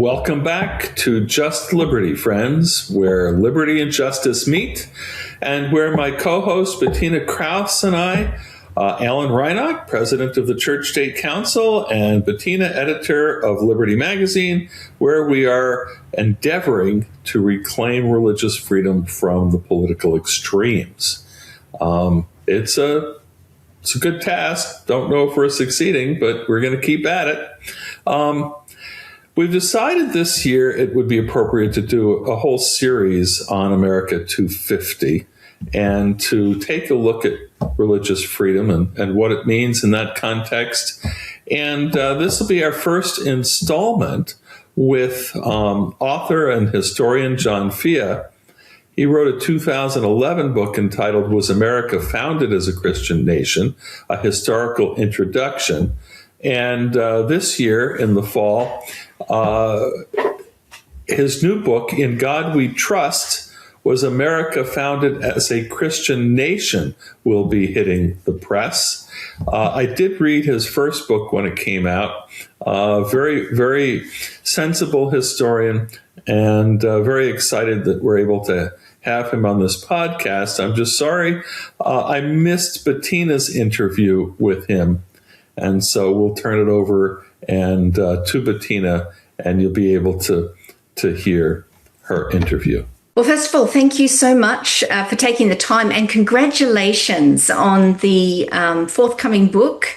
Welcome back to Just Liberty, friends, where liberty and justice meet, and where my co-host Bettina Krause and I, Alan Reinach, president of the Church State Council, and Bettina, editor of Liberty Magazine, where we are endeavoring to reclaim religious freedom from the political extremes. It's a good task. Don't know if we're succeeding, but we're going to keep at it. We've decided this year it would be appropriate to do a whole series on America 250 and to take a look at religious freedom and what it means in that context. And this will be our first installment with author and historian John Fea. He wrote a 2011 book entitled Was America Founded as a Christian Nation? A Historical Introduction. And this year in the fall, his new book, In God We Trust, Was America Founded as a Christian Nation, will be hitting the press. I did read his first book when it came out. Very, very sensible historian, and very excited that we're able to have him on this podcast. I'm just sorry I missed Bettina's interview with him. And so we'll turn it over and to Bettina, and you'll be able to hear her interview. Well, first of all, thank you so much for taking the time, and congratulations on the forthcoming book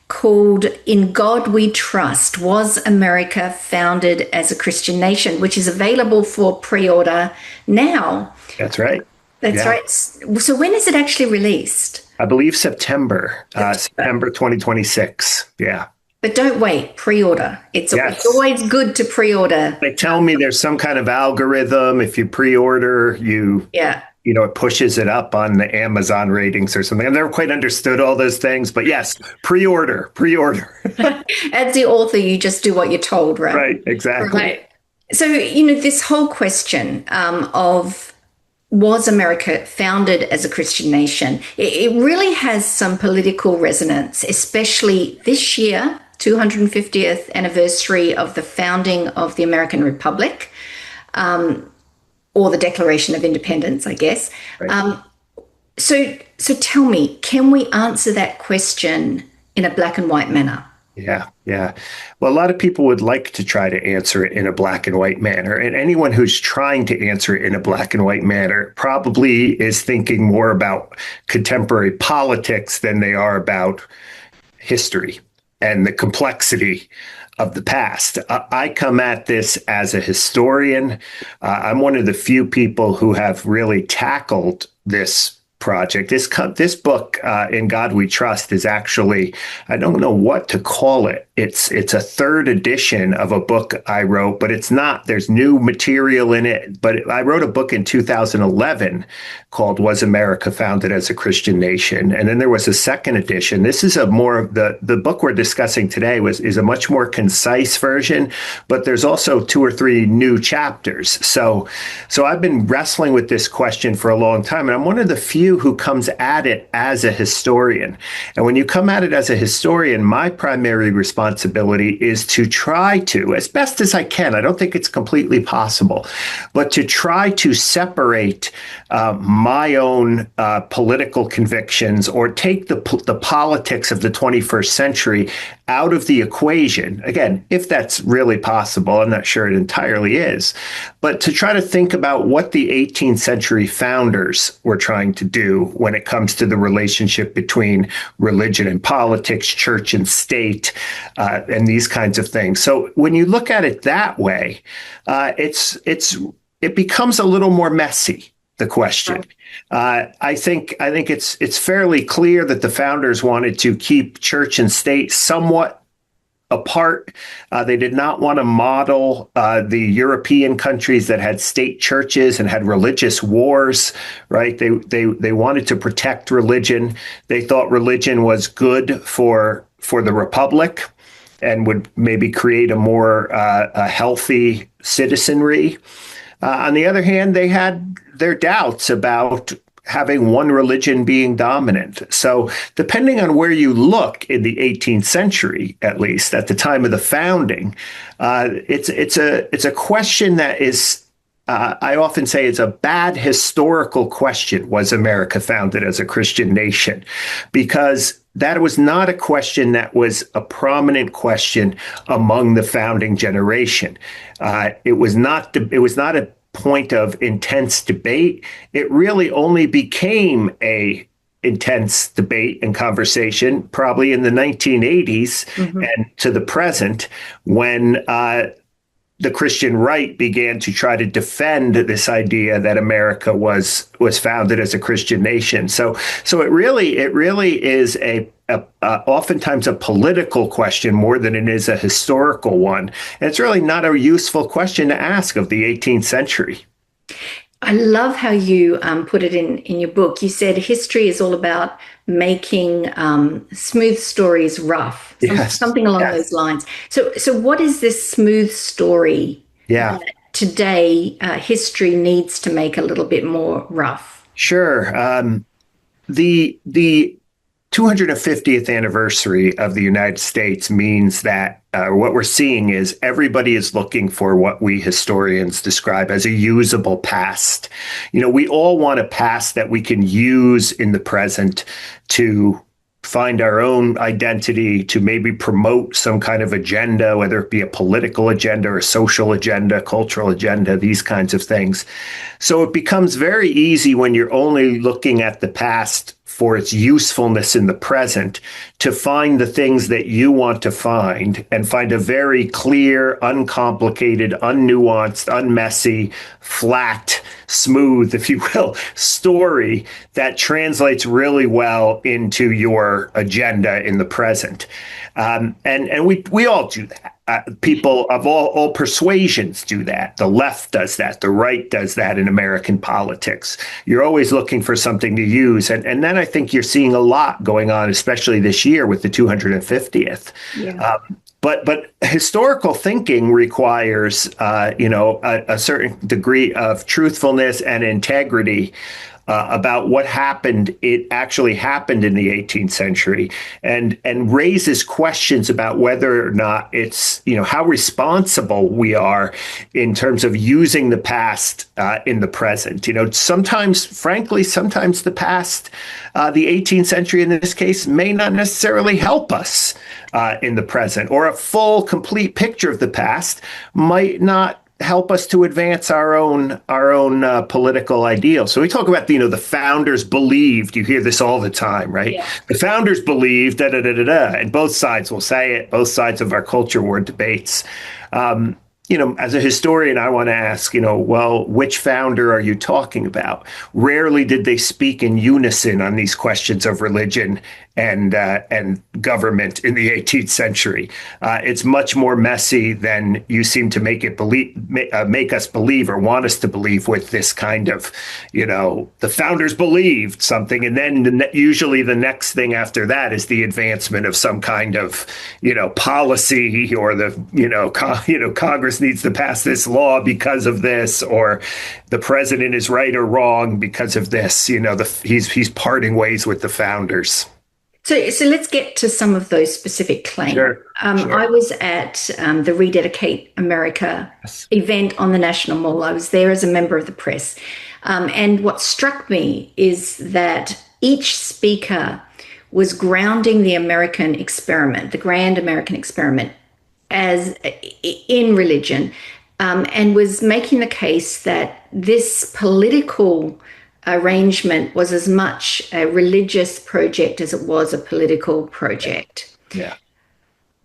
called In God We Trust, Was America Founded as a Christian Nation, which is available for pre-order now. That's right. That's right. So when is it actually released? I believe September 2026. Yeah. But don't wait, pre-order. It's always good to pre-order. They tell me there's some kind of algorithm. If you pre-order, it pushes it up on the Amazon ratings or something. I've never quite understood all those things, but yes, pre-order. As the author, you just do what you're told, right? Right, exactly. Right. So, this whole question of was America founded as a Christian nation? It really has some political resonance, especially this year, 250th anniversary of the founding of the American Republic, or the Declaration of Independence, I guess. Right. So tell me, can we answer that question in a black and white manner? Yeah. Well, a lot of people would like to try to answer it in a black and white manner. And anyone who's trying to answer it in a black and white manner probably is thinking more about contemporary politics than they are about history and the complexity of the past. I come at this as a historian. I'm one of the few people who have really tackled this project. This book, In God We Trust, is actually, I don't know what to call it. It's a third edition of a book I wrote, but it's not. There's new material in it. But I wrote a book in 2011 called Was America Founded as a Christian Nation? And then there was a second edition. This is a more, the book we're discussing today is a much more concise version, but there's also 2 or 3 new chapters. So I've been wrestling with this question for a long time, and I'm one of the few who comes at it as a historian. And when you come at it as a historian, my primary responsibility is to try to, as best as I can, I don't think it's completely possible, but to try to separate my own political convictions, or take the politics of the 21st century out of the equation. Again, if that's really possible, I'm not sure it entirely is, but to try to think about what the 18th century founders were trying to do when it comes to the relationship between religion and politics, church and state, and these kinds of things. So when you look at it that way, it becomes a little more messy, the question. I think it's fairly clear that the founders wanted to keep church and state somewhat apart. They did not want to model the European countries that had state churches and had religious wars, right? They wanted to protect religion. They thought religion was good for the republic and would maybe create a more a healthy citizenry. On the other hand, they had their doubts about having one religion being dominant. So depending on where you look in the 18th century, at least at the time of the founding, it's a question that is, I often say it's a bad historical question. Was America founded as a Christian nation? Because that was not a question that was a prominent question among the founding generation. It was not a point of intense debate. It really only became a intense debate and conversation probably in the 1980s and to the present, when the Christian right began to try to defend this idea that America was founded as a Christian nation. So it really is oftentimes a political question more than it is a historical one. And it's really not a useful question to ask of the 18th century. I love how you put it in your book. You said history is all about making smooth stories rough, something along those lines. So what is this smooth story that today history needs to make a little bit more rough? Sure. The 250th anniversary of the United States means that what we're seeing is everybody is looking for what we historians describe as a usable past. We all want a past that we can use in the present to find our own identity, to maybe promote some kind of agenda, whether it be a political agenda or a social agenda, cultural agenda, these kinds of things. So it becomes very easy when you're only looking at the past for its usefulness in the present to find the things that you want to find and find a very clear, uncomplicated, unnuanced, unmessy, flat, smooth, if you will, story that translates really well into your agenda in the present. And we all do that. People of all persuasions do that. The left does that. The right does that in American politics. You're always looking for something to use. And then I think you're seeing a lot going on, especially this year with the 250th. Yeah. But historical thinking requires, a certain degree of truthfulness and integrity about what happened. It actually happened in the 18th century, and raises questions about whether or not it's, how responsible we are in terms of using the past in the present. Sometimes the past, the 18th century in this case, may not necessarily help us in the present, or a full, complete picture of the past might not help us to advance our own political ideals. So we talk about the founders believed. You hear this all the time, right? Yeah. The founders believed da da da da da, and both sides will say it. Both sides of our culture war debates. As a historian, I want to ask, well, which founder are you talking about? Rarely did they speak in unison on these questions of religion and government in the 18th century. It's much more messy than you seem to make us believe or want us to believe with this kind of, the founders believed something, and then usually the next thing after that is the advancement of some kind of, policy, or Congress needs to pass this law because of this, or the president is right or wrong because of this. He's parting ways with the founders. So let's get to some of those specific claims. Sure. I was at the Rededicate America event on the National Mall. I was there as a member of the press. And what struck me is that each speaker was grounding the American experiment, the grand American experiment, as in religion, and was making the case that this political arrangement was as much a religious project as it was a political project. Yeah.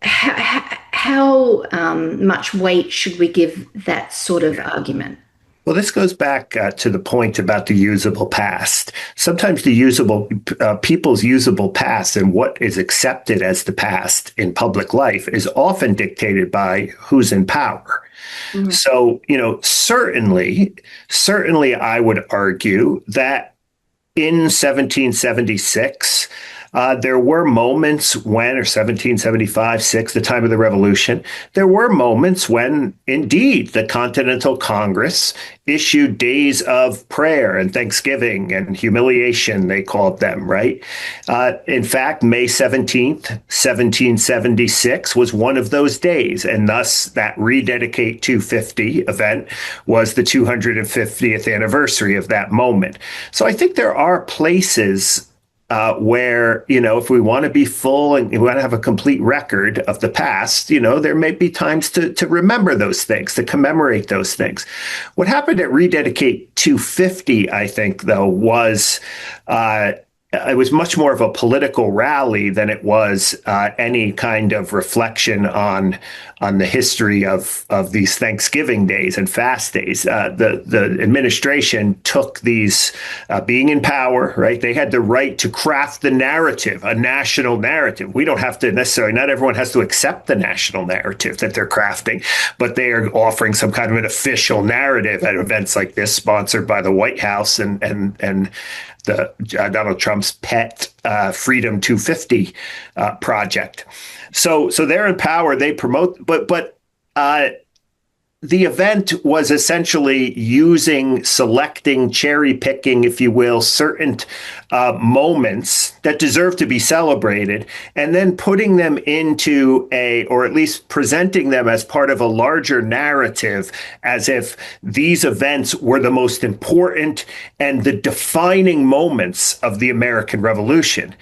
How much weight should we give that sort of argument? Well, this goes back to the point about the usable past. Sometimes people's usable past and what is accepted as the past in public life is often dictated by who's in power. Mm-hmm. So, certainly I would argue that in 1776, There were moments when, or 1775, 6, the time of the Revolution, there were moments when, indeed, the Continental Congress issued days of prayer and thanksgiving and humiliation, they called them, right? In fact, May 17th, 1776 was one of those days, and thus that Rededicate 250 event was the 250th anniversary of that moment. So I think there are places where, if we want to be full and we want to have a complete record of the past, there may be times to remember those things, to commemorate those things. What happened at Rededicate 250, I think, though, was it was much more of a political rally than it was any kind of reflection on the history of these Thanksgiving days and fast days. The administration took these, being in power, right? They had the right to craft the narrative, a national narrative. We don't have to necessarily, not everyone has to accept the national narrative that they're crafting, but they are offering some kind of an official narrative at events like this, sponsored by the White House and the Donald Trump's pet Freedom 250 project. So they're in power. They promote, but the event was essentially selecting, cherry picking, if you will, certain moments that deserve to be celebrated, and then putting them into or at least presenting them as part of a larger narrative, as if these events were the most important and the defining moments of the American Revolution.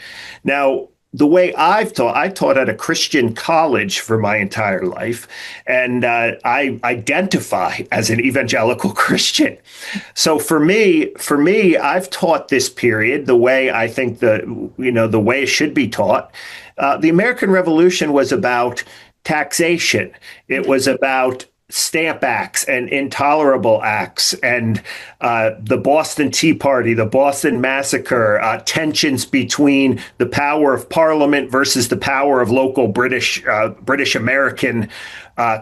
Now, the way I taught at a Christian college for my entire life, and I identify as an evangelical Christian. So for me, I've taught this period the way I think the way it should be taught. The American Revolution was about taxation. It was about Stamp Acts and intolerable acts and the Boston Tea Party, the Boston Massacre, tensions between the power of Parliament versus the power of local British American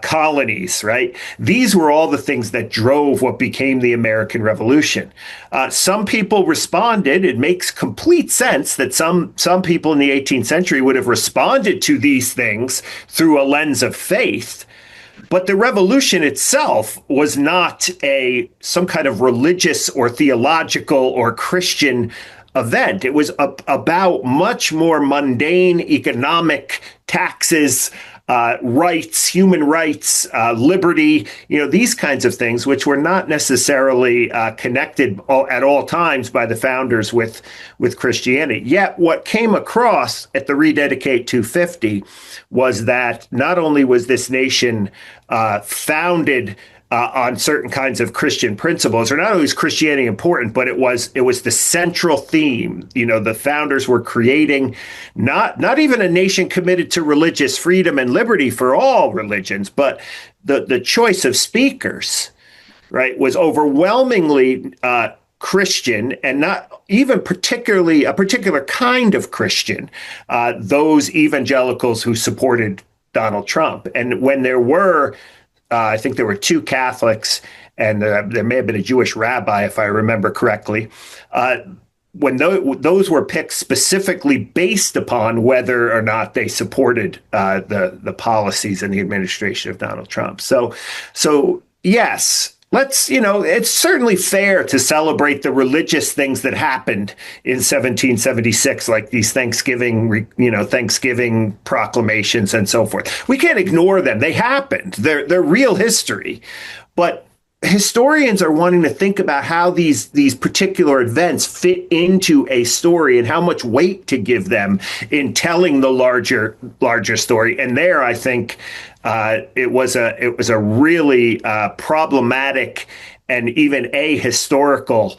colonies, right? These were all the things that drove what became the American Revolution. Some people responded. It makes complete sense that some people in the 18th century would have responded to these things through a lens of faith. But the revolution itself was not some kind of religious or theological or Christian event. It was about much more mundane economic taxes, rights, human rights, liberty, these kinds of things, which were not necessarily connected at all times by the founders with Christianity. Yet what came across at the Rededicate 250 was that not only was this nation founded on certain kinds of Christian principles, or not only is Christianity important, but it was the central theme. The founders were creating not even a nation committed to religious freedom and liberty for all religions, but the choice of speakers, right, was overwhelmingly Christian, and not even particularly a particular kind of Christian, those evangelicals who supported Donald Trump. And when there were I think there were two Catholics, and there may have been a Jewish rabbi, if I remember correctly. When those were picked specifically based upon whether or not they supported the policies and the administration of Donald Trump. So yes. It's certainly fair to celebrate the religious things that happened in 1776, like these Thanksgiving proclamations and so forth. We can't ignore them. They happened. They're real history. But historians are wanting to think about how these particular events fit into a story and how much weight to give them in telling the larger story. And there, I think, it was a really problematic and even ahistorical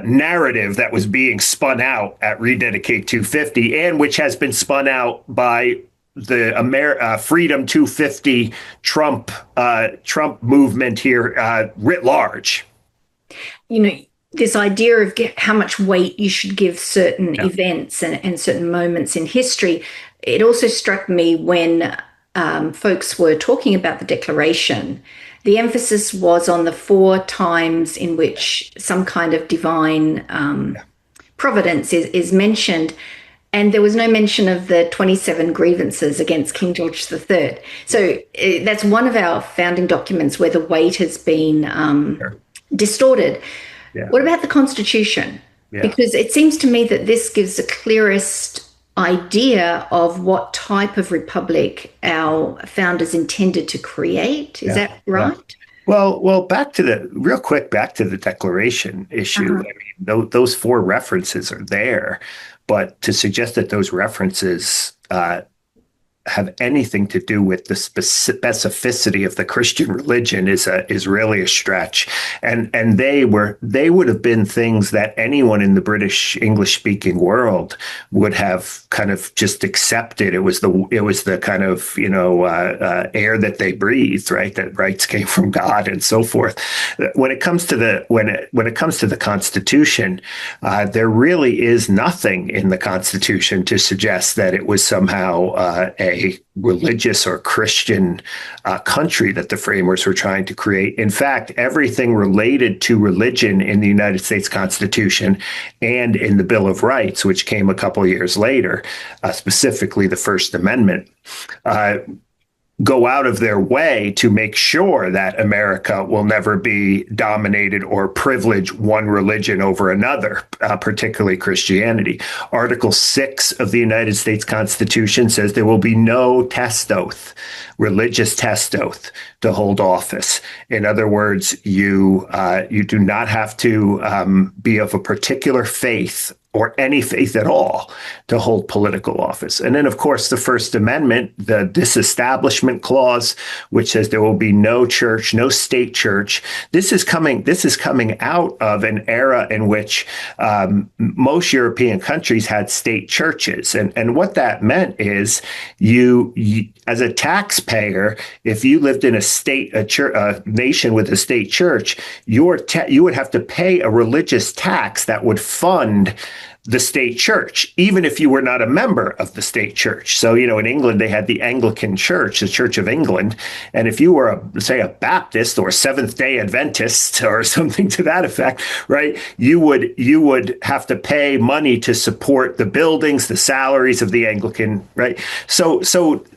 narrative that was being spun out at Rededicate 250, and which has been spun out by the Freedom 250 Trump movement here writ large. This idea of how much weight you should give certain events and certain moments in history. It also struck me when folks were talking about the Declaration. The emphasis was on the 4 times in which some kind of divine providence is mentioned. And there was no mention of the 27 grievances against King George III. So that's one of our founding documents where the weight has been distorted. Yeah. What about the Constitution? Yeah. Because it seems to me that this gives the clearest idea of what type of republic our founders intended to create. Is that right? Yeah. Well, back to the Declaration issue. I mean, those four references are there, but to suggest that those references have anything to do with the specificity of the Christian religion is really a stretch. And they would have been things that anyone in the British English speaking world would have kind of just accepted. It was the kind of air that they breathed, right? That rights came from God and so forth. When it comes to the Constitution, there really is nothing in the Constitution to suggest that it was somehow a religious or Christian country that the framers were trying to create. In fact, everything related to religion in the United States Constitution and in the Bill of Rights, which came a couple of years later, specifically the First Amendment, go out of their way to make sure that America will never be dominated or privilege one religion over another, particularly Christianity. Article 6 of the United States Constitution says there will be no test oath, religious test oath, to hold office. In other words, you do not have to be of a particular faith or any faith at all to hold political office. And then, of course, the First Amendment, the Disestablishment Clause, which says there will be no church, no state church. This is coming out of an era in which most European countries had state churches. And what that meant is you as a taxpayer, if you lived in a nation with a state church, you would have to pay a religious tax that would fund the state church, even if you were not a member of the state church. So, in England, they had the Anglican Church, the Church of England. And if you were, say, a Baptist or Seventh-day Adventist or something to that effect, right, you would have to pay money to support the buildings, the salaries of the Anglican, right? So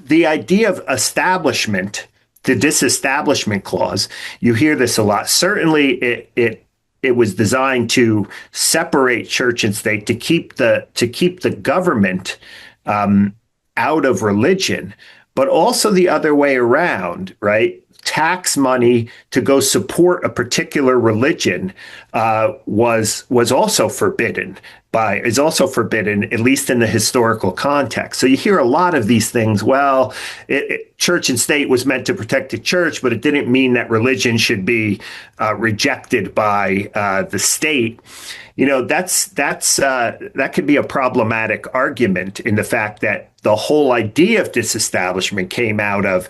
the idea of establishment, the Disestablishment Clause, you hear this a lot. Certainly, it was designed to separate church and state, to keep the government out of religion, but also the other way around, right? Tax money to go support a particular religion was also forbidden. Is also forbidden, at least in the historical context. So you hear a lot of these things. Well, church and state was meant to protect the church, but it didn't mean that religion should be rejected by the state. That could be a problematic argument in the fact that the whole idea of disestablishment came out of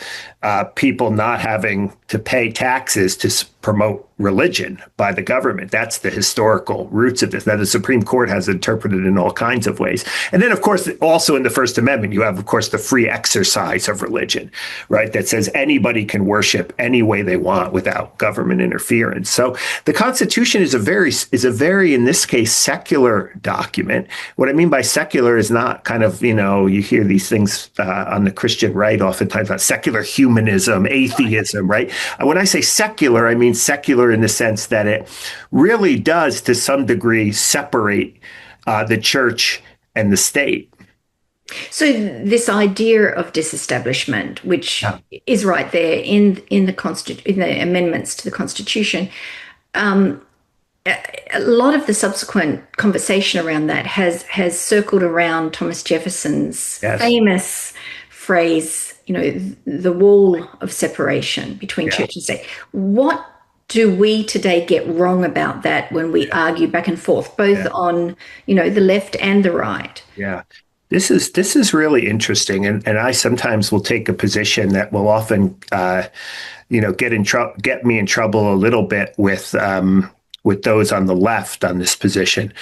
people not having to pay taxes to promote religion by the government. That's the historical roots of this. Now, the Supreme Court has interpreted in all kinds of ways. And then, of course, also in the First Amendment, you have, of course, the free exercise of religion, right? That says anybody can worship any way they want without government interference. So the Constitution is a very, in this case, secular document. What I mean by secular is not kind of, you hear these things on the Christian right, oftentimes about secular humanism, atheism, right? When I say secular, I mean secular in the sense that it really does, to some degree, separate the church and the state. So this idea of disestablishment, which is right there in the amendments to the Constitution, a lot of the subsequent conversation around that has circled around Thomas Jefferson's famous phrase, the wall of separation between church and state. What do we today get wrong about that when we argue back and forth, both on, the left and the right? Yeah. This is really interesting. And I sometimes will take a position that will often, get me in trouble a little bit with those on the left on this position.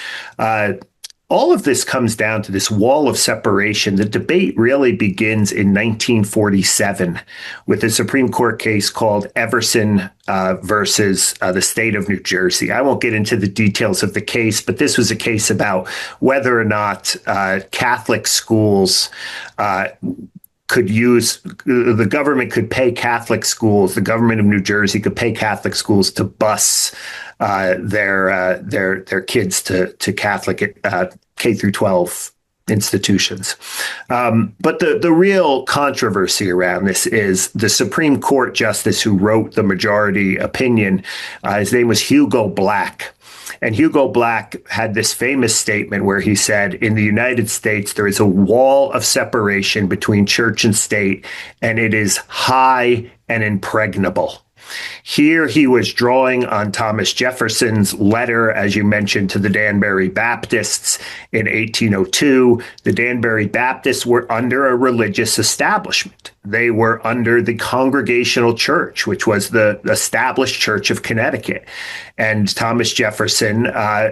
all of this comes down to this wall of separation. The debate really begins in 1947 with a Supreme Court case called Everson versus the state of New Jersey. I won't get into the details of the case, but this was a case about whether or not Catholic schools the government could pay Catholic schools, the government of New Jersey could pay Catholic schools to bus their kids to Catholic K through 12 institutions. But the real controversy around this is the Supreme Court justice who wrote the majority opinion. His name was Hugo Black. And Hugo Black had this famous statement where he said, in the United States, there is a wall of separation between church and state, and it is high and impregnable. Here he was drawing on Thomas Jefferson's letter, as you mentioned, to the Danbury Baptists in 1802. The Danbury Baptists were under a religious establishment. They were under the Congregational Church, which was the established church of Connecticut. And Thomas Jefferson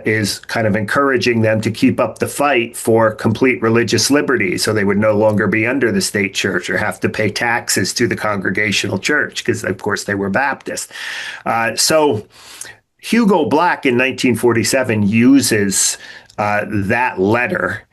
is kind of encouraging them to keep up the fight for complete religious liberty, so they would no longer be under the state church or have to pay taxes to the Congregational Church, because, of course, they were Baptist. So Hugo Black in 1947 uses that letter.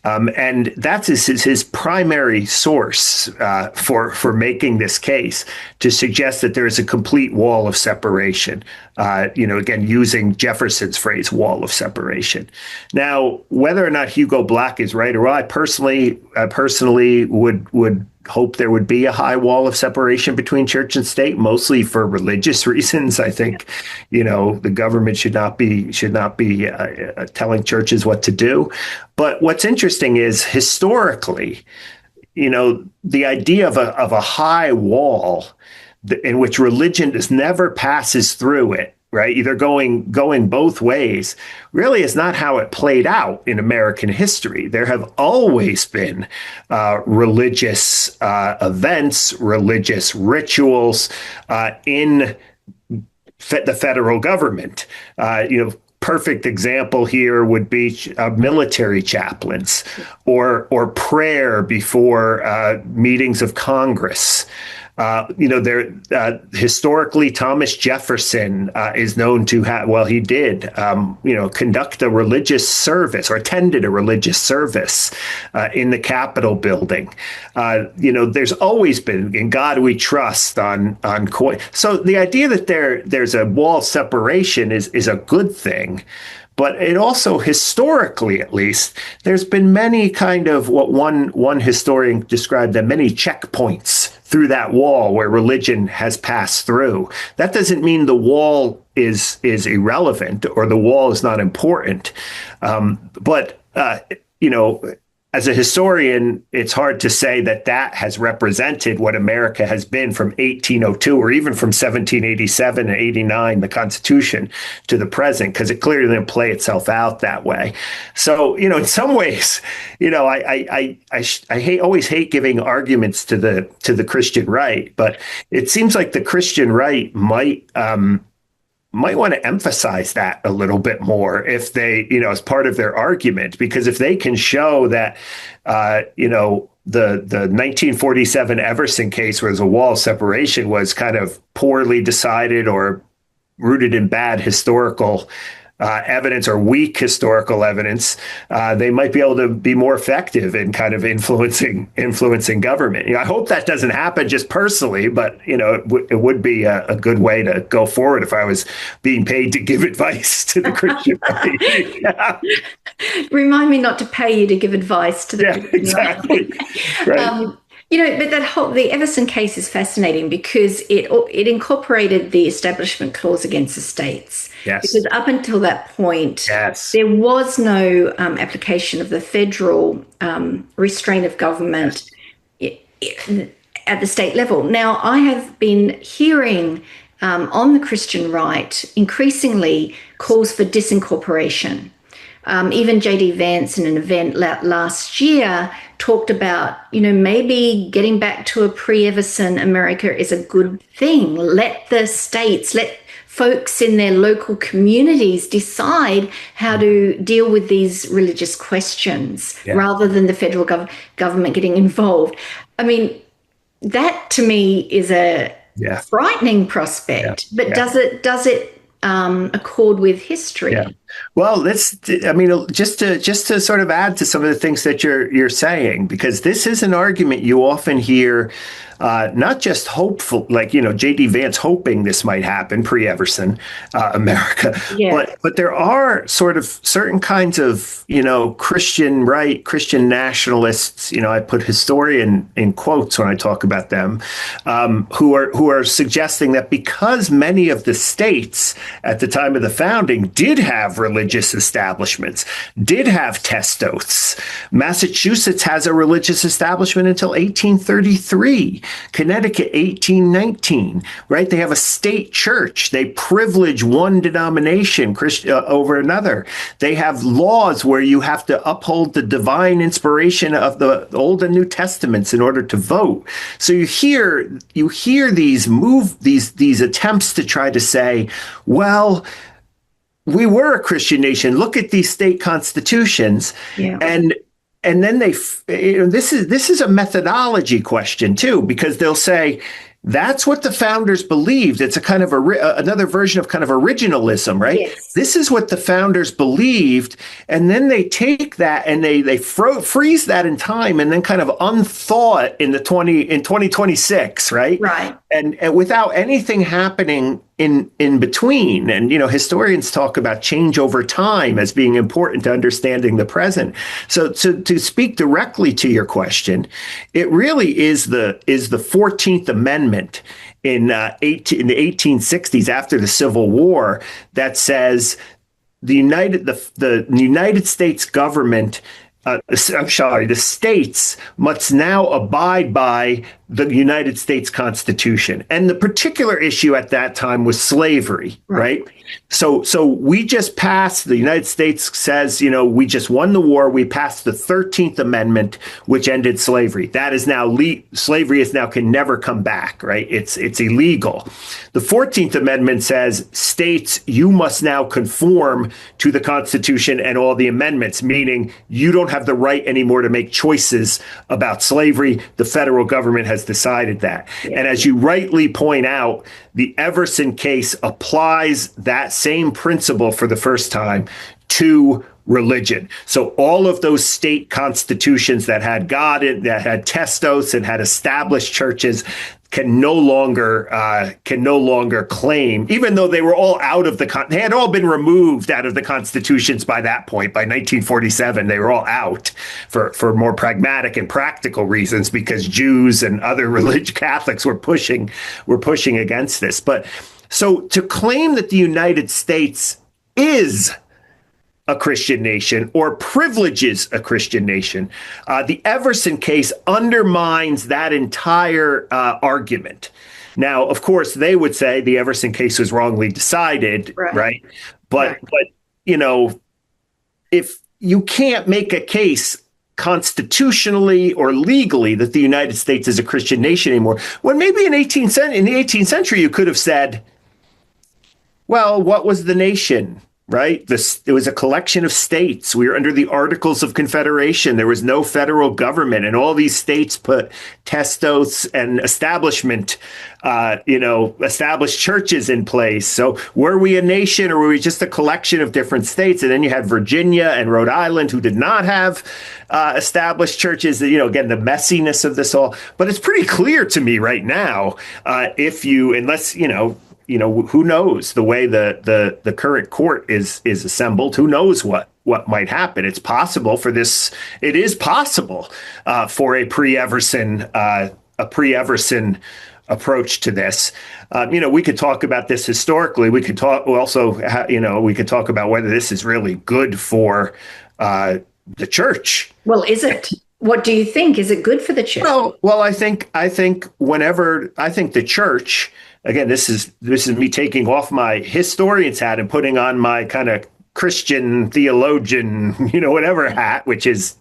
And that's his primary source for making this case, to suggest that there is a complete wall of separation. Again, using Jefferson's phrase, wall of separation. Now, whether or not Hugo Black is right or wrong, I personally would hope there would be a high wall of separation between church and state, mostly for religious reasons. I think, the government should not be telling churches what to do. But what's interesting is, historically, the idea of a high wall in which religion just never passes through it, right? Either going both ways, really is not how it played out in American history. There have always been religious events, religious rituals in the federal government. Perfect example here would be military chaplains or prayer before meetings of Congress. Historically, Thomas Jefferson is known to have, he did, conduct a religious service or attended a religious service in the Capitol building. There's always been, in God we trust on coin. So the idea that there's a wall separation is a good thing. But it also, historically at least, there's been many kind of what one historian described as many checkpoints through that wall where religion has passed through. That doesn't mean the wall is irrelevant or the wall is not important. But as a historian, it's hard to say that has represented what America has been from 1802 or even from 1787 and 89, the Constitution, to the present, because it clearly didn't play itself out that way. So, in some ways, I always hate giving arguments to the Christian right, but it seems like the Christian right might want to emphasize that a little bit more if they, as part of their argument, because if they can show that, the 1947 Everson case, where there's a wall of separation, was kind of poorly decided or rooted in bad historical evidence or weak historical evidence, they might be able to be more effective in kind of influencing government. I hope that doesn't happen just personally, but it would be a good way to go forward if I was being paid to give advice to the Christian right. Yeah. Remind me not to pay you to give advice to the Christian exactly. Right. But the Everson case is fascinating because it incorporated the Establishment Clause against the states. Yes. Because up until that point, yes, there was no application of the federal restraint of government at the state level. Now, I have been hearing on the Christian right increasingly calls for disincorporation. Even J.D. Vance in an event last year talked about, maybe getting back to a pre-Everson America is a good thing. Let the states, folks in their local communities decide how to deal with these religious questions rather than the federal government getting involved. I mean, that to me is a frightening prospect. But does it accord with history? Yeah. Well, just to sort of add to some of the things that you're saying, because this is an argument you often hear, not just hopeful, like, J.D. Vance hoping this might happen pre-Everson, America, but there are sort of certain kinds of, Christian right, Christian nationalists, I put historian in quotes when I talk about them, who are suggesting that because many of the states at the time of the founding did have religious establishments, did have test oaths. Massachusetts has a religious establishment until 1833. Connecticut, 1819, right? They have a state church. They privilege one denomination over another. They have laws where you have to uphold the divine inspiration of the Old and New Testaments in order to vote. So you hear these attempts to try to say, well, we were a Christian nation. Look at these state constitutions. And then this is a methodology question too, because they'll say that's what the founders believed. It's a kind of another version of kind of originalism, right? Yes. This is what the founders believed, and then they take that and they freeze that in time, and then kind of unthaw it in 2026, right? Right. And without anything happening in between. And, historians talk about change over time as being important to understanding the present. So to speak directly to your question, it really is the 14th Amendment in the 1860s after the Civil War that says the United States government, the states must now abide by the United States Constitution. And the particular issue at that time was slavery, right? So we just passed, the United States says, we just won the war. We passed the 13th Amendment, which ended slavery. That is now, slavery can never come back, right? It's illegal. The 14th Amendment says, states, you must now conform to the Constitution and all the amendments, meaning you don't have the right anymore to make choices about slavery. The federal government has decided that. And as you rightly point out, the Everson case applies that same principle for the first time to religion. So all of those state constitutions that had God in, that had test oaths and had established churches can no longer claim, even though they were all they had all been removed out of the constitutions by that point. By 1947, they were all out for more pragmatic and practical reasons, because Jews and other religious Catholics were pushing against this. But so to claim that the United States is a Christian nation or privileges a Christian nation, the Everson case undermines that entire argument. Now, of course, they would say the Everson case was wrongly decided, right? But if you can't make a case constitutionally or legally that the United States is a Christian nation anymore, when maybe in the 18th century you could have said, well, what was the nation? Right? It was a collection of states. We were under the Articles of Confederation. There was no federal government, and all these states put test oaths and established churches in place. So were we a nation, or were we just a collection of different states? And then you had Virginia and Rhode Island, who did not have established churches. Again, the messiness of this all. But it's pretty clear to me right now, who knows the way the current court is assembled? Who knows what might happen? It's possible for this. It is possible for a pre-Everson approach to this. We could talk about this historically. We could talk about whether this is really good for the church. Well, is it? What do you think? Is it good for the church? Well, I think the church. Again, this is me taking off my historian's hat and putting on my kind of Christian theologian, whatever hat, which is,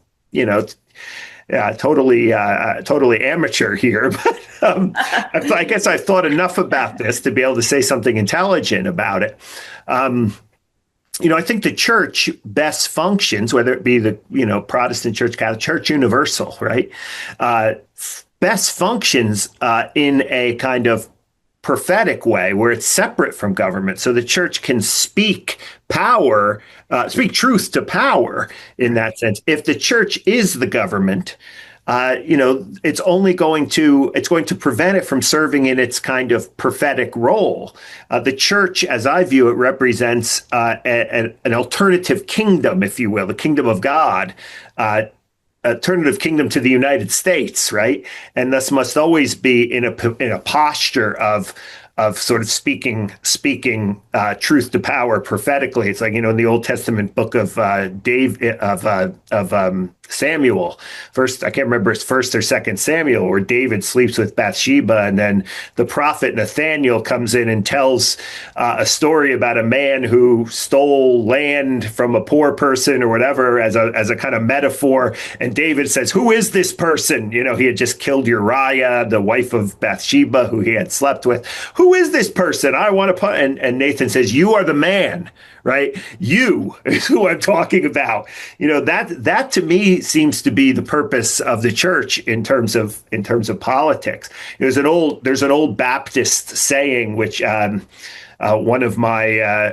totally amateur here, but I guess I've thought enough about this to be able to say something intelligent about it. I think the church best functions, whether it be the, Protestant church, Catholic church, universal, right? Best functions in a kind of prophetic way where it's separate from government. So the church can speak truth to power in that sense. If the church is the government, it's going to prevent it from serving in its kind of prophetic role. The church, as I view it, represents an alternative kingdom, if you will, the kingdom of God, alternative kingdom to the United States, right? And thus must always be in a posture of sort of speaking truth to power prophetically. It's like, in the Old Testament book of Samuel. First, I can't remember it's 1st or 2nd Samuel, where David sleeps with Bathsheba, and then the prophet Nathaniel comes in and tells a story about a man who stole land from a poor person or whatever as a kind of metaphor. And David says, "Who is this person?" He had just killed Uriah, the wife of Bathsheba, who he had slept with. "Who is this person? I want to put." And Nathan says, "You are the man." Right? You is who I'm talking about. That to me seems to be the purpose of the church in terms of politics. There's an old Baptist saying, which one of my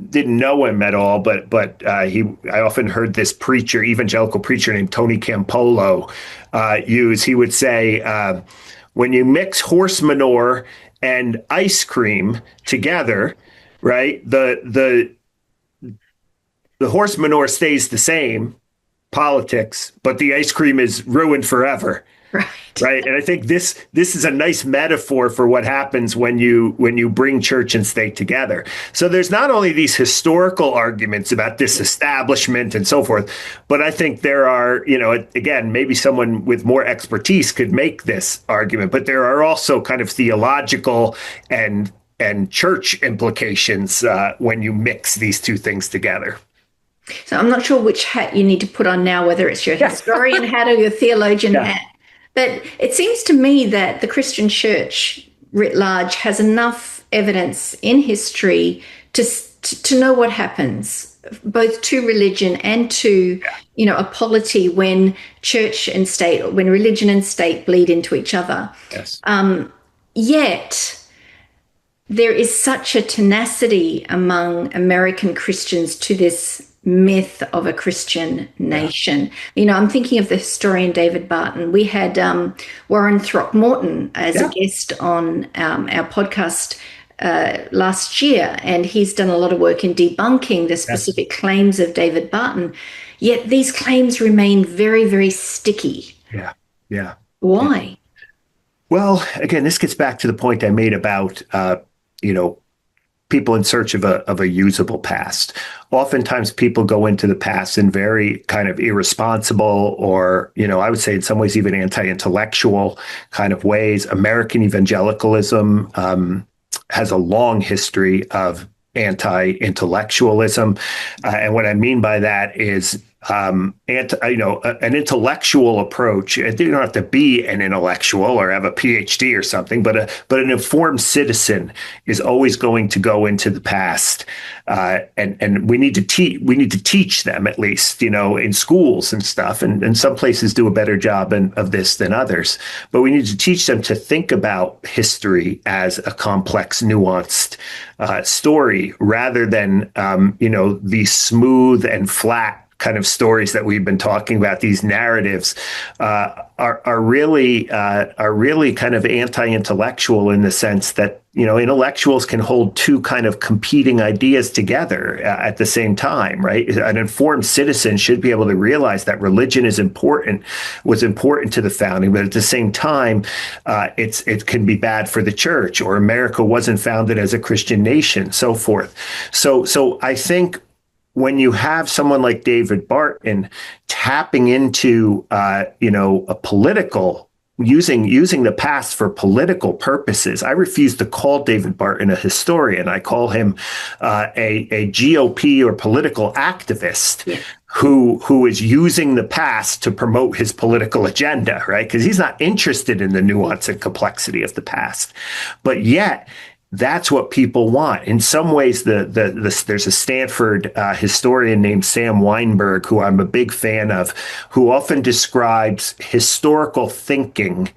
didn't know him at all, but I often heard this evangelical preacher named Tony Campolo use. He would say, when you mix horse manure and ice cream together, right, the horse manure stays the same, politics, but the ice cream is ruined forever. Right. And I think this is a nice metaphor for what happens when you bring church and state together. So there's not only these historical arguments about disestablishment and so forth, but I think there are, again, maybe someone with more expertise could make this argument, but there are also kind of theological and church implications when you mix these two things together. So I'm not sure which hat you need to put on now, whether it's your historian hat or your theologian hat. But it seems to me that the Christian church writ large has enough evidence in history to know what happens, both to religion and to, a polity when church and state, when religion and state bleed into each other. Yes. Yet there is such a tenacity among American Christians to this myth of a Christian nation. I'm thinking of the historian David Barton. We had Warren Throckmorton as a guest on our podcast last year, and he's done a lot of work in debunking the specific claims of David Barton. Yet these claims remain very, very sticky. Yeah. Why? Well, again, this gets back to the point I made about people in search of a usable past. Oftentimes people go into the past in very kind of irresponsible or, I would say in some ways even anti-intellectual kind of ways. American evangelicalism has a long history of anti-intellectualism. And what I mean by that is an intellectual approach. You don't have to be an intellectual or have a PhD or something, but an informed citizen is always going to go into the past, and we need to teach them, at least in schools and stuff. And some places do a better job of this than others. But we need to teach them to think about history as a complex, nuanced story rather than these smooth and flat kind of stories that we've been talking about. These narratives are really kind of anti-intellectual in the sense that intellectuals can hold two kind of competing ideas together at the same time, right? An informed citizen should be able to realize that religion was important to the founding, but at the same time, it can be bad for the church, or America wasn't founded as a Christian nation, so forth. So I think when you have someone like David Barton tapping into, a political, using the past for political purposes, I refuse to call David Barton a historian. I call him a GOP or political activist who is using the past to promote his political agenda, right? Because he's not interested in the nuance and complexity of the past. But yet, that's what people want. In some ways, there's a Stanford historian named Sam Weinberg, who I'm a big fan of, who often describes historical thinking,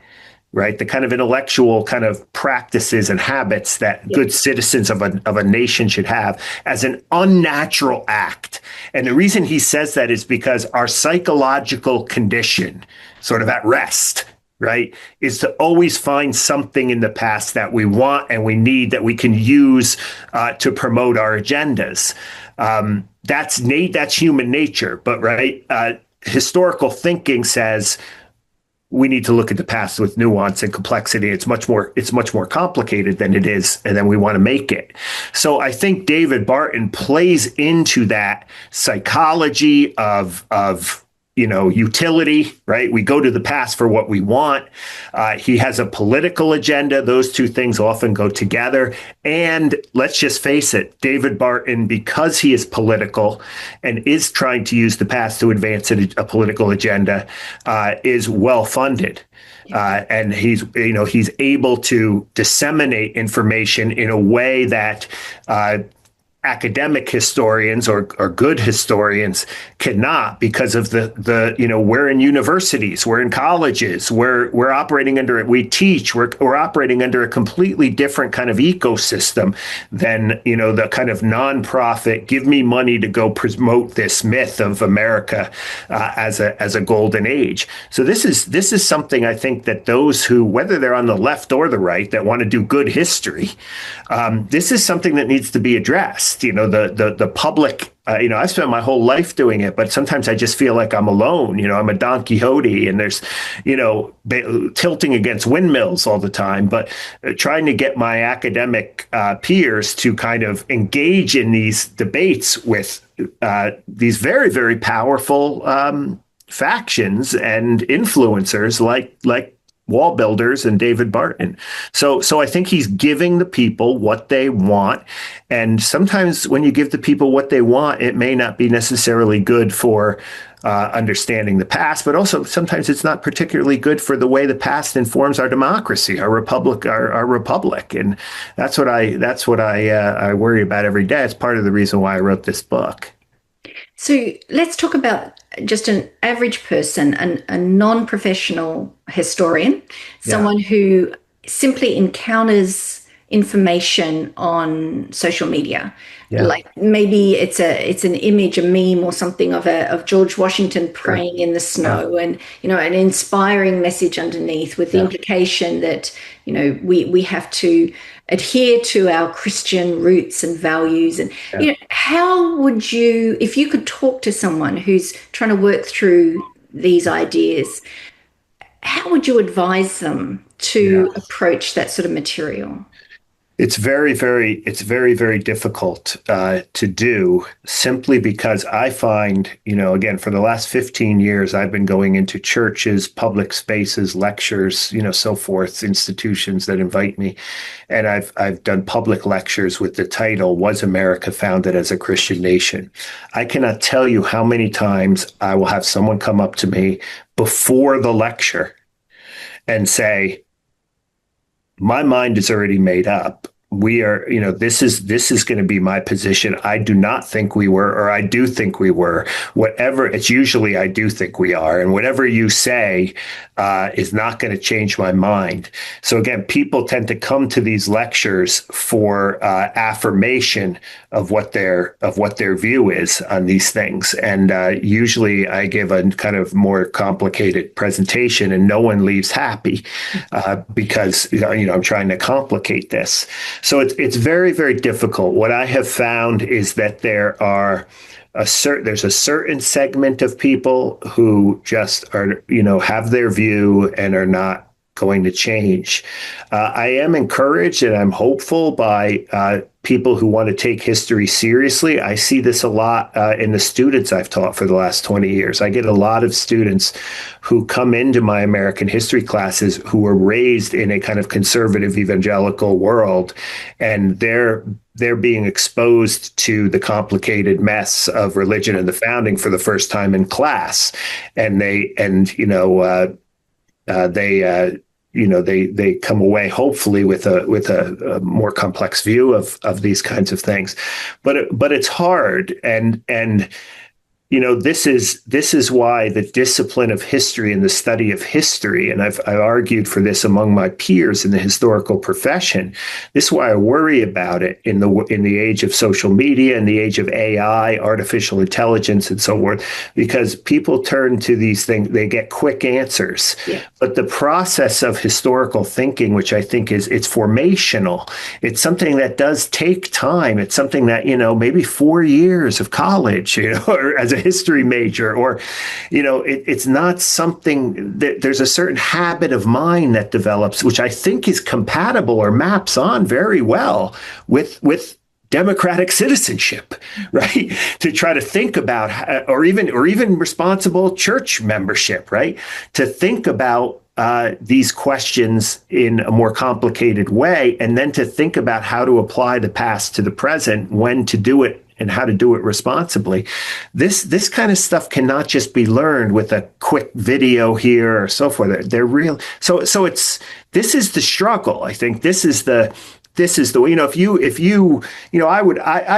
right? The kind of intellectual kind of practices and habits that good citizens of a nation should have as an unnatural act. And the reason he says that is because our psychological condition, sort of at rest, right, is to always find something in the past that we want and we need that we can use to promote our agendas. That's human nature. But historical thinking says we need to look at the past with nuance and complexity. It's much more complicated than it is, and then we want to make it. So I think David Barton plays into that psychology of utility, right? We go to the past for what we want. He has a political agenda. Those two things often go together. And let's just face it, David Barton, because he is political and is trying to use the past to advance a political agenda, is well funded. And he's able to disseminate information in a way that academic historians or good historians cannot, because of the we're in universities, we're in colleges, we're operating under it, we teach, we're operating under a completely different kind of ecosystem than the kind of nonprofit give me money to go promote this myth of America as a golden age. So this is something I think that those who, whether they're on the left or the right, that want to do good history, this is something that needs to be addressed. The public, I've spent my whole life doing it, but sometimes I just feel like I'm alone. I'm a Don Quixote and there's, tilting against windmills all the time, but trying to get my academic peers to kind of engage in these debates with these very, very powerful factions and influencers like wall builders and David Barton. So I think he's giving the people what they want. And sometimes when you give the people what they want, it may not be necessarily good for understanding the past, but also sometimes it's not particularly good for the way the past informs our democracy, our republic. And that's what I worry about every day. It's part of the reason why I wrote this book. So let's talk about just an average person, a non-professional historian, someone who simply encounters information on social media. Like maybe it's an image, a meme or something of George Washington praying in the snow, and an inspiring message underneath with the implication that we have to adhere to our Christian roots and values. And how would you, if you could talk to someone who's trying to work through these ideas, how would you advise them to approach that sort of material? It's very, very difficult to do, simply because I find, again, for the last 15 years, I've been going into churches, public spaces, lectures, so forth, institutions that invite me. And I've done public lectures with the title, "Was America Founded as a Christian Nation?" I cannot tell you how many times I will have someone come up to me before the lecture and say, my mind is already made up. We are, this is going to be my position. I do not think we were, or I do think we were. Whatever, it's usually I do think we are. And whatever you say is not going to change my mind. So again, people tend to come to these lectures for affirmation of what their view is on these things. And usually I give a kind of more complicated presentation, and no one leaves happy because I'm trying to complicate this. So it's very, very difficult. What I have found is that there's a certain segment of people who just are, have their view and are not going to change. I am encouraged and I'm hopeful by people who want to take history seriously. I see this a lot in the students I've taught for the last 20 years. I get a lot of students who come into my American history classes who were raised in a kind of conservative evangelical world, and they're being exposed to the complicated mess of religion and the founding for the first time in class, and they come away hopefully with a more complex view of these kinds of things, but it's hard, and this is why the discipline of history and the study of history, and I've argued for this among my peers in the historical profession. This is why I worry about it in the age of social media, in the age of AI, artificial intelligence, and so forth, because people turn to these things, they get quick answers. Yeah. But the process of historical thinking, which I think it's formational, it's something that does take time. It's something that, maybe 4 years of college, or as a history major, or it's not something that there's a certain habit of mind that develops, which I think is compatible or maps on very well with democratic citizenship, right? To try to think about, or even responsible church membership, right? To think about these questions in a more complicated way, and then to think about how to apply the past to the present, when to do it, and how to do it responsibly. This kind of stuff cannot just be learned with a quick video here or so forth. They're real. So this is the struggle. I think this is the I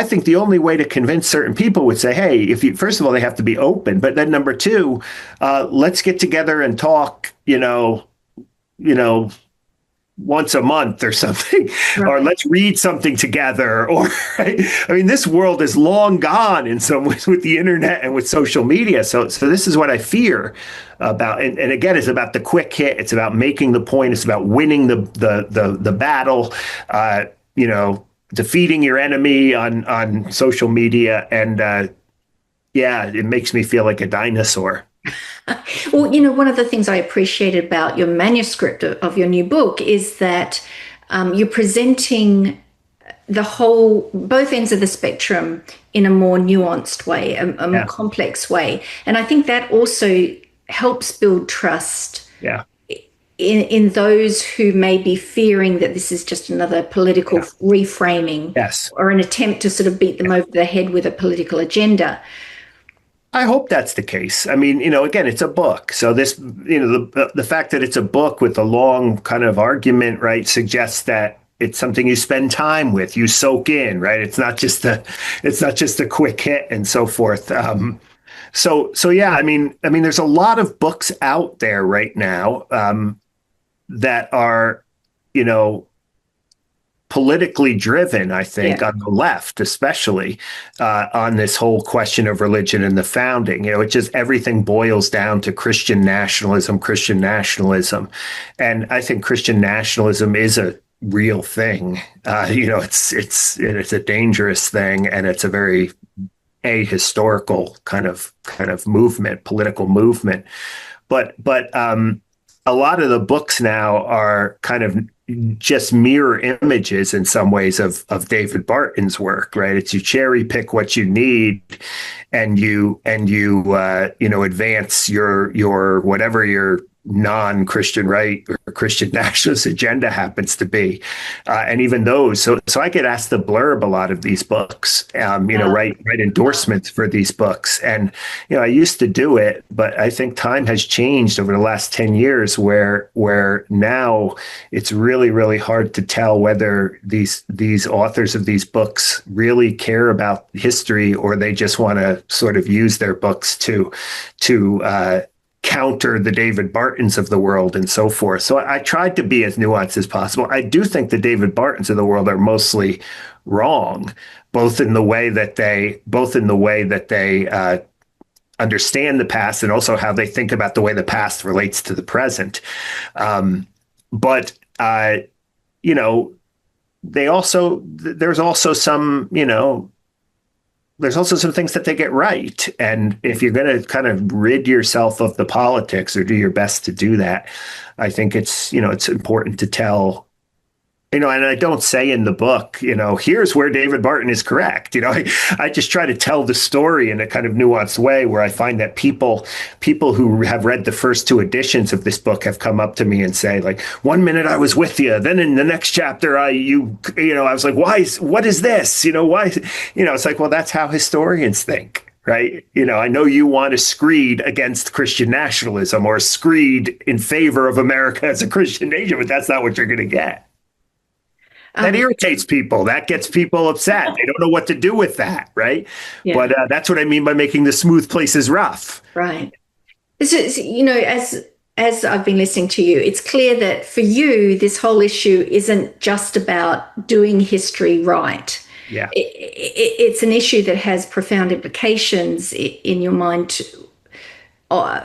think the only way to convince certain people would say, hey, first of all, they have to be open, but then number two, let's get together and talk, once a month or something, right? Or let's read something together, or right? I mean, this world is long gone in some ways with the internet and with social media. So this is what I fear about. And again, it's about the quick hit. It's about making the point. It's about winning the battle, defeating your enemy on social media. And it makes me feel like a dinosaur. Well, one of the things I appreciated about your manuscript of your new book is that you're presenting both ends of the spectrum in a more nuanced way, a more complex way. And I think that also helps build trust in those who may be fearing that this is just another political reframing, or an attempt to sort of beat them over the head with a political agenda. I hope that's the case. I mean, again, it's a book. So this, the fact that it's a book with a long kind of argument, right, suggests that it's something you spend time with, you soak in, right? It's not just a quick hit and so forth. So yeah, I mean, there's a lot of books out there right now that are, politically driven, I think, on the left, especially on this whole question of religion and the founding. It just everything boils down to Christian nationalism. And I think Christian nationalism is a real thing. It's a dangerous thing, and it's a very ahistorical kind of movement, political movement. But a lot of the books now are kind of just mirror images in some ways of David Barton's work, right? It's you cherry pick what you need, and you advance your whatever your non-Christian right or Christian nationalist agenda happens to be, and even those. So I get asked to blurb a lot of these books, write endorsements for these books, and I used to do it, but I think time has changed over the last 10 years, where now it's really, really hard to tell whether these authors of these books really care about history, or they just want to sort of use their books to counter the David Bartons of the world and so forth. So I tried to be as nuanced as possible. I do think the David Bartons of the world are mostly wrong, both in the way that they understand the past, and also how they think about the way the past relates to the present. But there's also some, there's also some things that they get right. And if you're going to kind of rid yourself of the politics or do your best to do that, I think it's important to tell. And I don't say in the book, here's where David Barton is correct. I just try to tell the story in a kind of nuanced way where I find that people who have read the first two editions of this book have come up to me and say, like, 1 minute I was with you, then in the next chapter I was like, what is this? Why? It's like, well, that's how historians think. Right. I know you want a screed against Christian nationalism or a screed in favor of America as a Christian nation, but that's not what you're going to get. That irritates people. That gets people upset. They don't know what to do with that, right? Yeah. But that's what I mean by making the smooth places rough. Right. So, as I've been listening to you, it's clear that for you, this whole issue isn't just about doing history right. Yeah. It's an issue that has profound implications in your mind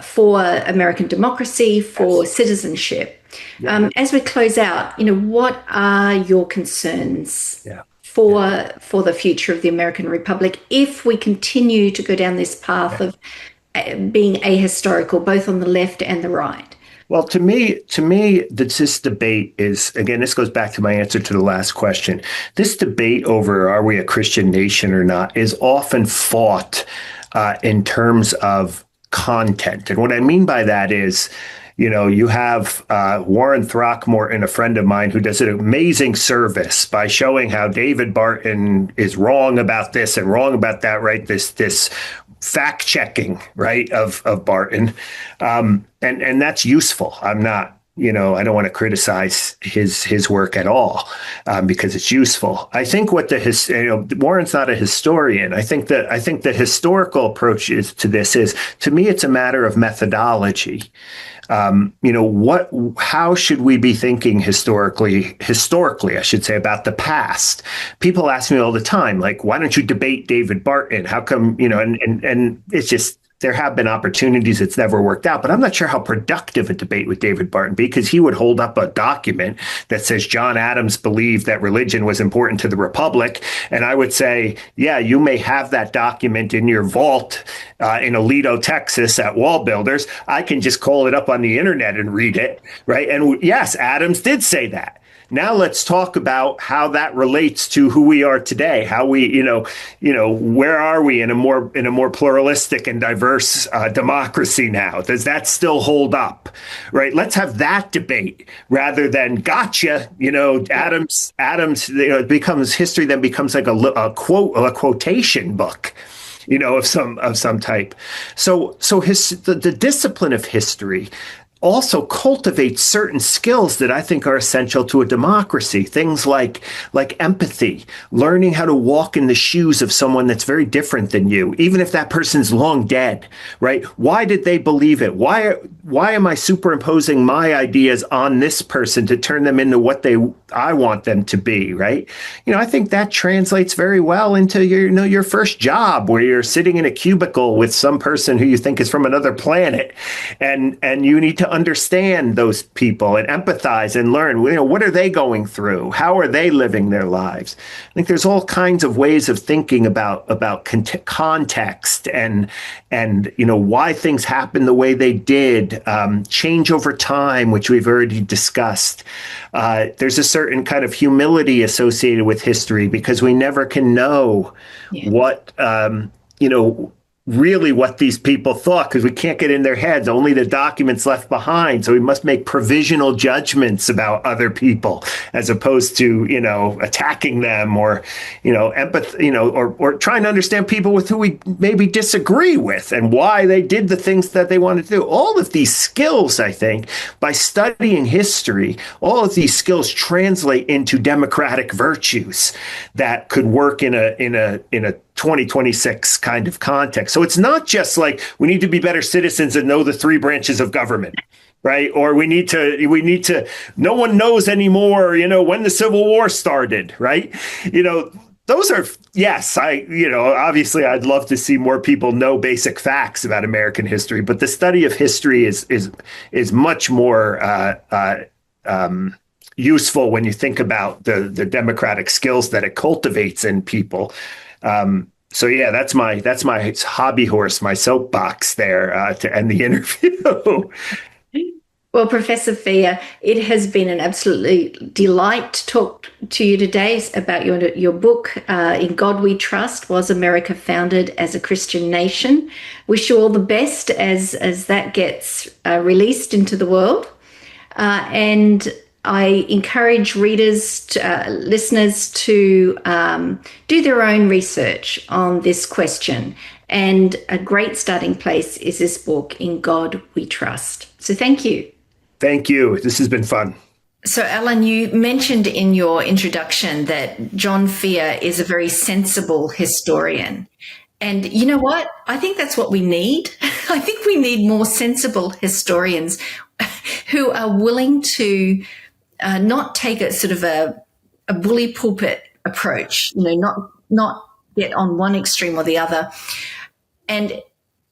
for American democracy, for citizenship. Yeah. As we close out, what are your concerns for the future of the American Republic if we continue to go down this path of being ahistorical, both on the left and the right? Well, to me, this debate is, again, this goes back to my answer to the last question. This debate over are we a Christian nation or not is often fought in terms of content. And what I mean by that is, you have Warren Throckmorton, a friend of mine, who does an amazing service by showing how David Barton is wrong about this and wrong about that, right? This fact checking, right, of Barton. And that's useful. I'm not, I don't want to criticize his work at all because it's useful. I think Warren's not a historian. I think the historical approach to this is, to me, it's a matter of methodology. How should we be thinking historically, I should say, about the past? People ask me all the time, like, why don't you debate David Barton? How come, and it's just, there have been opportunities. It's never worked out, but I'm not sure how productive a debate with David Barton because he would hold up a document that says John Adams believed that religion was important to the Republic. And I would say, yeah, you may have that document in your vault in Aledo, Texas at Wall Builders. I can just call it up on the internet and read it. Right. And yes, Adams did say that. Now let's talk about how that relates to who we are today. How we, where are we in a more pluralistic and diverse democracy now? Does that still hold up? Right? Let's have that debate rather than gotcha. Adams. It becomes history. Then becomes like a quotation book. Of some type. So the discipline of history also cultivates certain skills that I think are essential to a democracy. Things like empathy, learning how to walk in the shoes of someone that's very different than you, even if that person's long dead, right? Why did they believe it? Why am I superimposing my ideas on this person to turn them into what I want them to be, right? I think that translates very well into your first job where you're sitting in a cubicle with some person who you think is from another planet, and you need to understand those people and empathize and learn, what are they going through? How are they living their lives? I think there's all kinds of ways of thinking about context and why things happen the way they did, change over time, which we've already discussed. There's a certain kind of humility associated with history because we never can know what, really what these people thought because we can't get in their heads, only the documents left behind. So we must make provisional judgments about other people as opposed to, attacking them or, empathy, or trying to understand people with who we maybe disagree with and why they did the things that they wanted to do. All of these skills, I think, by studying history, all of these skills translate into democratic virtues that could work in a 2026 kind of context. So it's not just like we need to be better citizens and know the three branches of government, right? Or we need to, no one knows anymore, when the Civil War started, right? Those are, yes, obviously I'd love to see more people know basic facts about American history, but the study of history is much more useful when you think about the democratic skills that it cultivates in people. So yeah, that's my hobby horse, my soapbox there to end the interview. Well, Professor Fia, it has been an absolutely delight to talk to you today about your book, In God We Trust, Was America Founded as a Christian Nation? Wish you all the best as that gets released into the world. And I encourage readers, listeners to do their own research on this question. And a great starting place is this book, In God We Trust. So thank you. Thank you. This has been fun. So, Alan, you mentioned in your introduction that John Fia is a very sensible historian. And you know what? I think that's what we need. I think we need more sensible historians who are willing to not take a sort of a bully pulpit approach, not get on one extreme or the other. And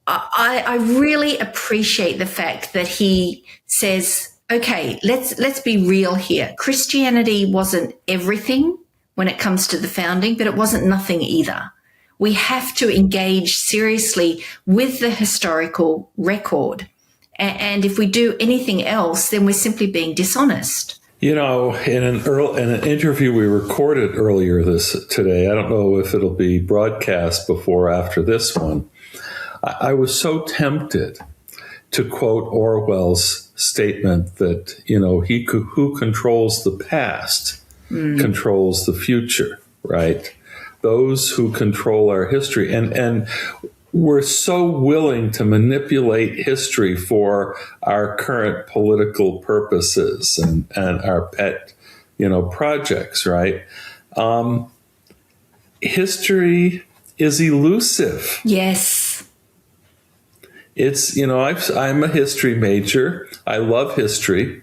I really appreciate the fact that he says, okay, let's be real here. Christianity wasn't everything when it comes to the founding, but it wasn't nothing either. We have to engage seriously with the historical record. And if we do anything else, then we're simply being dishonest. In an interview we recorded earlier today, I don't know if it'll be broadcast before or after this one, I was so tempted to quote Orwell's statement that, who controls the past controls the future, right? Those who control our history. And we're so willing to manipulate history for our current political purposes and our pet, projects, right? History is elusive. Yes. It's, I'm a history major. I love history.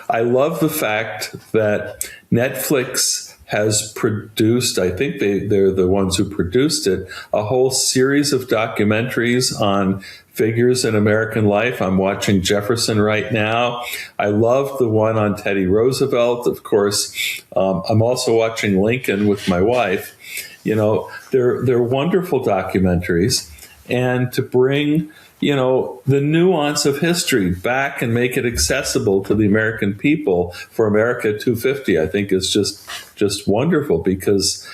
I love the fact that Netflix has produced, I think they're the ones who produced it, a whole series of documentaries on figures in American life. I'm watching Jefferson right now. I love the one on Teddy Roosevelt, of course. I'm also watching Lincoln with my wife. They're wonderful documentaries. And to bring the nuance of history back and make it accessible to the American people for America 250, I think is just wonderful because,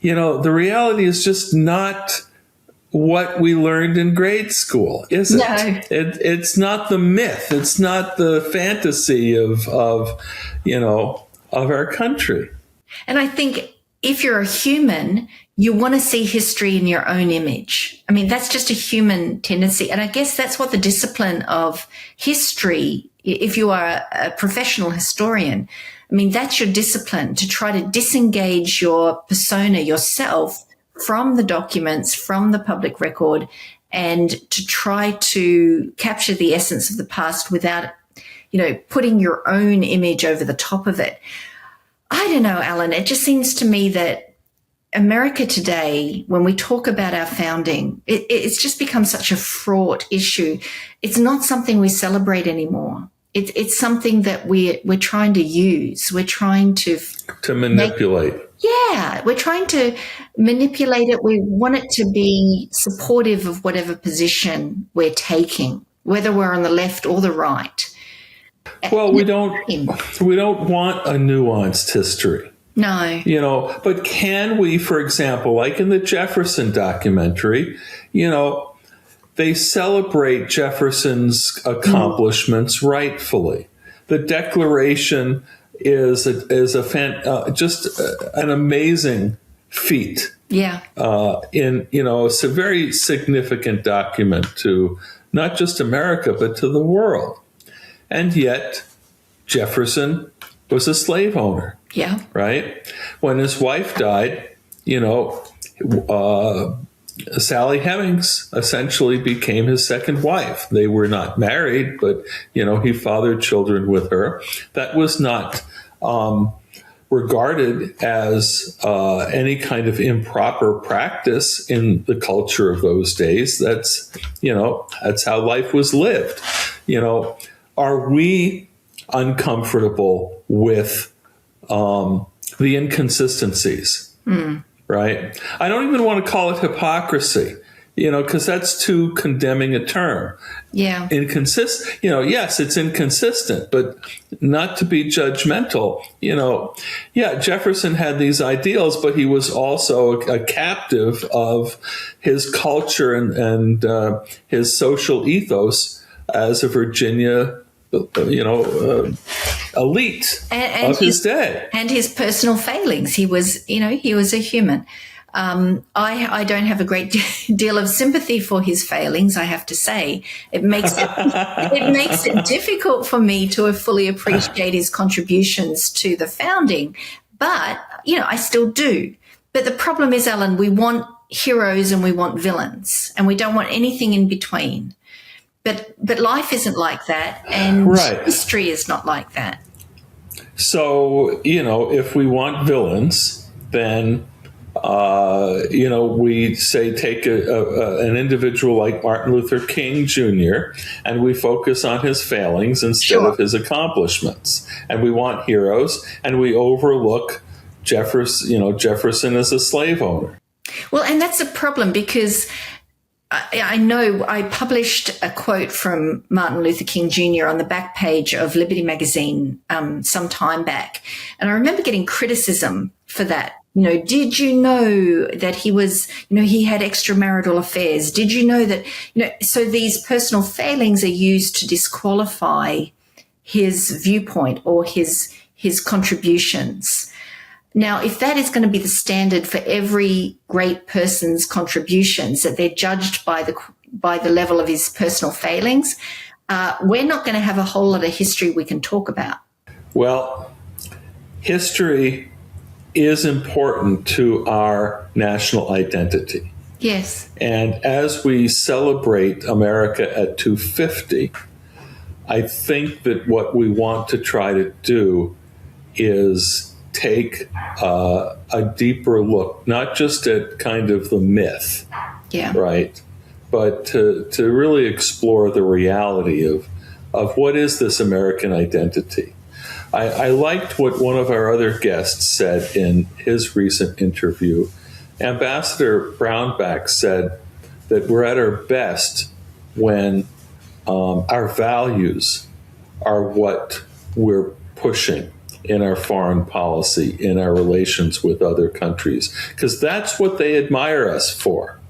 the reality is just not what we learned in grade school, is it? No. It's not the myth. It's not the fantasy of our country. And I think if you're a human, you want to see history in your own image. I mean, that's just a human tendency. And I guess that's what the discipline of history, if you are a professional historian, I mean, that's your discipline, to try to disengage your persona, yourself, from the documents, from the public record, and to try to capture the essence of the past without, putting your own image over the top of it. I don't know, Alan, it just seems to me that America today, when we talk about our founding, it's just become such a fraught issue. It's not something we celebrate anymore. It's something that we're trying to use. We're trying to manipulate. We're trying to manipulate it. We want it to be supportive of whatever position we're taking, whether we're on the left or the right. Well, we don't want a nuanced history. No. But can we, for example, like in the Jefferson documentary, they celebrate Jefferson's accomplishments rightfully. The Declaration is just an amazing feat. Yeah. It's a very significant document to not just America, but to the world. And yet, Jefferson was a slave owner. Yeah. Right? When his wife died, Sally Hemings essentially became his second wife. They were not married, but, he fathered children with her. That was not regarded as any kind of improper practice in the culture of those days. That's how life was lived. Are we uncomfortable with the inconsistencies right? I don't even want to call it hypocrisy, because that's too condemning a term. Yeah. Yes, it's inconsistent, but not to be judgmental. Jefferson had these ideals, but he was also a captive of his culture and his social ethos as a Virginia, elite of his day. And his personal failings. He was a human. I don't have a great deal of sympathy for his failings, I have to say. It makes it difficult for me to fully appreciate his contributions to the founding. But, I still do. But the problem is, Alan, we want heroes and we want villains, and we don't want anything in between. But life isn't like that, and history is not like that. So, if we want villains, then we say take an individual like Martin Luther King Jr. and we focus on his failings instead of his accomplishments. And we want heroes, and we overlook Jefferson as a slave owner. Well, and that's a problem, because I know I published a quote from Martin Luther King Jr. on the back page of Liberty magazine some time back. And I remember getting criticism for that. Did you know that he was, he had extramarital affairs? Did you know that, so these personal failings are used to disqualify his viewpoint or his contributions. Now, if that is going to be the standard for every great person's contributions, that they're judged by the level of his personal failings, we're not going to have a whole lot of history we can talk about. Well, history is important to our national identity. Yes. And as we celebrate America at 250, I think that what we want to try to do is take a deeper look, not just at kind of the myth, right? But to really explore the reality of what is this American identity. I liked what one of our other guests said in his recent interview. Ambassador Brownback said that we're at our best when our values are what we're pushing in our foreign policy, in our relations with other countries, because that's what they admire us for.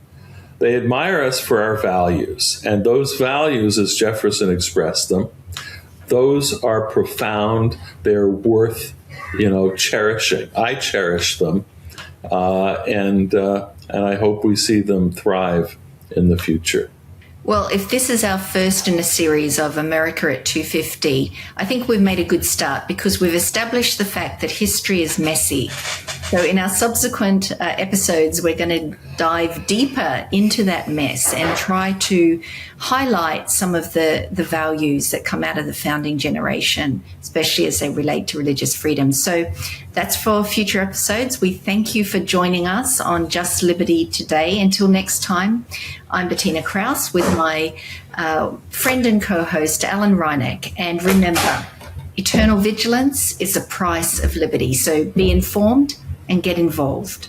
They admire us for our values, and those values, as Jefferson expressed them, those are profound. They're worth, cherishing. I cherish them, and I hope we see them thrive in the future. Well, if this is our first in a series of America at 250, I think we've made a good start, because we've established the fact that history is messy. So in our subsequent episodes, we're going to dive deeper into that mess and try to highlight some of the values that come out of the founding generation, especially as they relate to religious freedom. So that's for future episodes. We thank you for joining us on Just Liberty today. Until next time, I'm Bettina Krause with my friend and co-host, Alan Reinach. And remember, eternal vigilance is the price of liberty. So be informed and get involved.